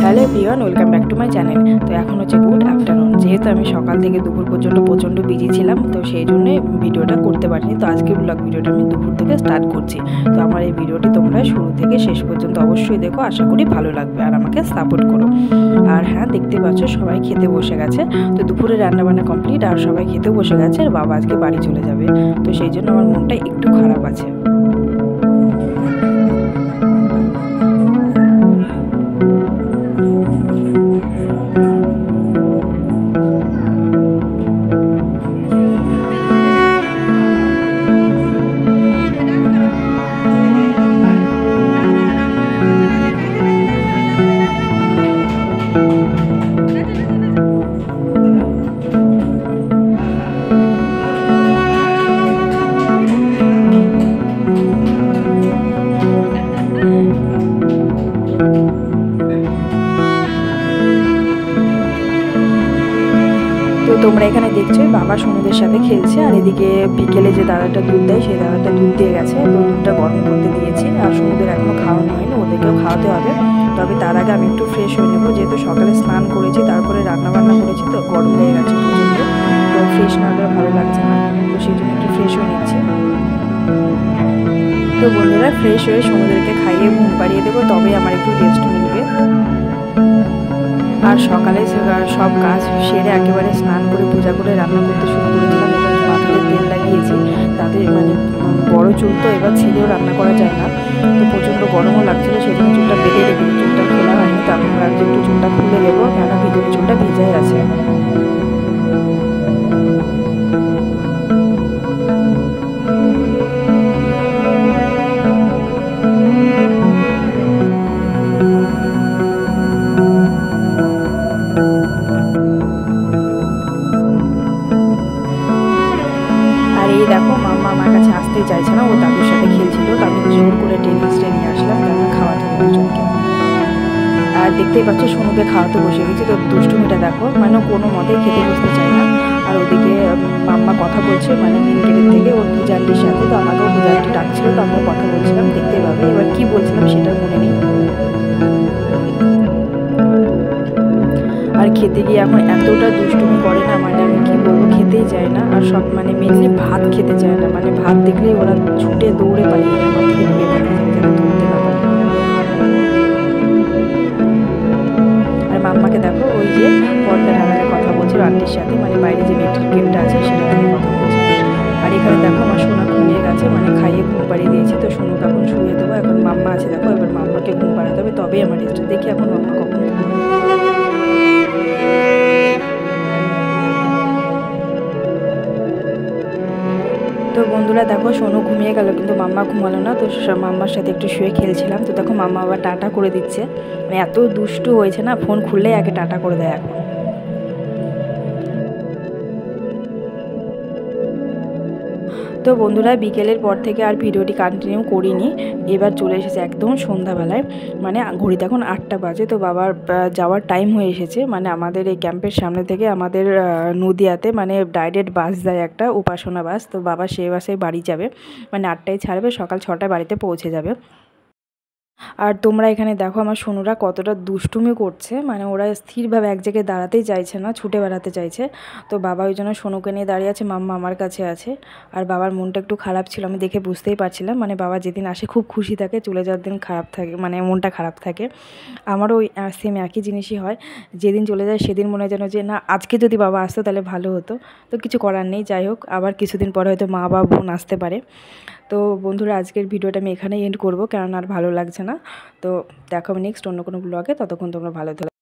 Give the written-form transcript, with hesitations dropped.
Hello everyone, welcome back to my channel. তো এখন হচ্ছে গুড আফটারনুন। যেহেতু আমি সকাল থেকে দুপুর পর্যন্ত প্রচণ্ড বিজি ছিলাম, তো সেই জন্যই ভিডিওটা করতে পারিনি। তো আজকের ব্লগ ভিডিওটা আমি দুপুর থেকে স্টার্ট করছি। তো আমার এই ভিডিওটি তোমরা শুরু থেকে শেষ পর্যন্ত অবশ্যই দেখো, আশা করি ভালো লাগবে আর আমাকে সাপোর্ট করো। আর হ্যাঁ, দেখতে পাচ্ছ সবাই খেতে বসে গেছে। তো দুপুরে রান্নাবান্না কমপ্লিট আর সবাই খেতে বসে গেছে, আর বাবা আজকে বাড়ি চলে যাবে। তো সেই জন্য আমার মনটা একটু খারাপ আছে। তো তোমরা এখানে দেখছো বাবা সোনুদের সাথে খেলছে, আর এদিকে বিকেলে যে দাদাটা দুধ দেয় সেই দাদাটা দুধ দিয়ে গেছে। তো দুধটা গরম করতে দিয়েছি, আর সোনুদের এখনও খাওয়ানো হয়নি, ওদেরকেও খাওয়াতে হবে। তবে তার আগে আমি একটু ফ্রেশ হয়ে নেবো, যেহেতু সকালে স্নান করেছি, তারপরে রান্নাবান্না করেছি, তো গরম লেগে গেছে প্রচণ্ড। তো ফ্রেশ না হলে ভালো লাগছে না, তো সেই জন্য একটু ফ্রেশ হয়ে নিচ্ছি। তো বন্ধুরা, ফ্রেশ হয়ে সোনুদেরকে খাইয়ে ঘুম পাড়িয়ে দেবো, তবে আমার একটু রেস্ট মিলবে। আর সকালে সব কাজ সেরে একেবারে স্নান করে পূজা করে রান্না করতে শুরু করেছিলাম। এবার মাথাতে তেল লাগিয়েছি, তাদের মানে বড় চুল তো এবার ছেলেও রান্না করা যায় না। তো প্রচণ্ড গরমও লাগছিলো, সেজন্য চুলটা বেঁধে রেখেছি, চুলটা খোলা হয়নি। তো এখন ভাবছি একটু চুলটা খুলে দেবো, কেন ভিতরে চুলটা ভিজাই আছে। এই দেখো মাম্মা আমার কাছে আসতেই চাইছে না, ও দাদুর সাথে খেলছিল। তো আমি জোর করে টেনিসটা নিয়ে আসলাম, কেননা খাওয়াতে হবে দুজনকে। আর দেখতেই পাচ্ছ সোনুকে খাওয়াতে বসে গেছি। তো দুষ্টুমিটা দেখো, মানে কোনো মতেই খেতে বসতে চায় না। আর ওদিকে মাম্মা কথা বলছে, মানে মেন গেটের থেকে ওর পূজান্টির সাথে। তো আমাকেও পূজান্টি ডাকছিল, তো আমরা কথা বলছিলাম, দেখতে পাবে। এবার কি বলছিলাম সেটা মনে নেই। আর খেতে গিয়ে এখন এতটা দুষ্টুমি করে না, মানে আমি কি বলবো, খেতেই চায় না। আর সব মানে মেনলি ভাত খেতে চায় না, মানে ভাত দেখলেই ওরা ছুটে দৌড়ে পালিয়ে যায়, আমার থেকে দূরে পালিয়ে যায়, যাতে ধরতে না পারে। আর মাম্মাকে দেখো, ওই যে পর্দা ঢালায় কথা বলছে আন্টির সাথে, মানে বাইরে যে নেটের গেমটা আছে সেটা থেকে কথা বলছে। আর এখানে দেখো আমার সোনা ঘুমিয়ে গেছে, মানে খাইয়ে ঘুম পাড়িয়ে দিয়েছি। তো সোনুকে এখন শুয়ে দেবো। এখন মাম্মা আছে দেখো, এবার মাম্মাকে ঘুম পাড়াতে হবে, তবেই আমার রেস্ট। দেখি এখন মাম্মা কখন ঘুমাবে। তো বন্ধুরা দেখো, সোনু ঘুমিয়ে গেল, কিন্তু মাম্মা ঘুমালো না। তো মাম্মার সাথে একটু শুয়ে খেলছিলাম। তো দেখো মাম্মা আবার টাটা করে দিচ্ছে, মানে এত দুষ্টু হয়েছে না, ফোন খুললেই আগে টাটা করে দেয় এখন। তো বন্ধুরা, বিকেলের পর থেকে আর ভিডিওটি কন্টিনিউ করিনি। এবার চলে এসেছে একদম সন্ধ্যাবেলায়, মানে ঘড়িতে এখন 8টা বাজে। তো বাবার যাওয়ার টাইম হয়ে এসেছে। মানে আমাদের এই ক্যাম্পের সামনে থেকে আমাদের নদিয়াতে মানে ডাইরেক্ট বাস যায় একটা, উপাসনা বাস। তো বাবা সেই বাসে বাড়ি যাবে, মানে 8টায় ছাড়বে, সকাল 6টায় বাড়িতে পৌঁছে যাবে। আর তোমরা এখানে দেখো আমার সোনুরা কতটা দুষ্টুমি করছে, মানে ওরা স্থিরভাবে এক জায়গায় দাঁড়াতেই চাইছে না, ছুটে বেড়াতে চাইছে। তো বাবা ওই জন্য সোনুকে নিয়ে দাঁড়িয়ে আছে, মাম্মা আমার কাছে আছে। আর বাবার মনটা একটু খারাপ ছিল, আমি দেখে বুঝতেই পারছিলাম। মানে বাবা যেদিন আসে খুব খুশি থাকে, চলে যাওয়ার দিন খারাপ থাকে, মানে মনটা খারাপ থাকে। আমারও ওই সেম একই জিনিসই হয়, যেদিন চলে যায় সেদিন মনে হয় যেন যে না, আজকে যদি বাবা আসতো তাহলে ভালো হতো। তো কিছু করার নেই, যাই হোক, আবার কিছুদিন পরে হয়তো মা বা বোন আসতে পারে। তো বন্ধুরা, আজকের ভিডিওটা আমি এখানেই এন্ড করবো, কারণ আর ভালো লাগছে না। তো দেখো নেক্সট অন্য কোনো ব্লগে, ততক্ষণ তোমরা ভালো থাকো।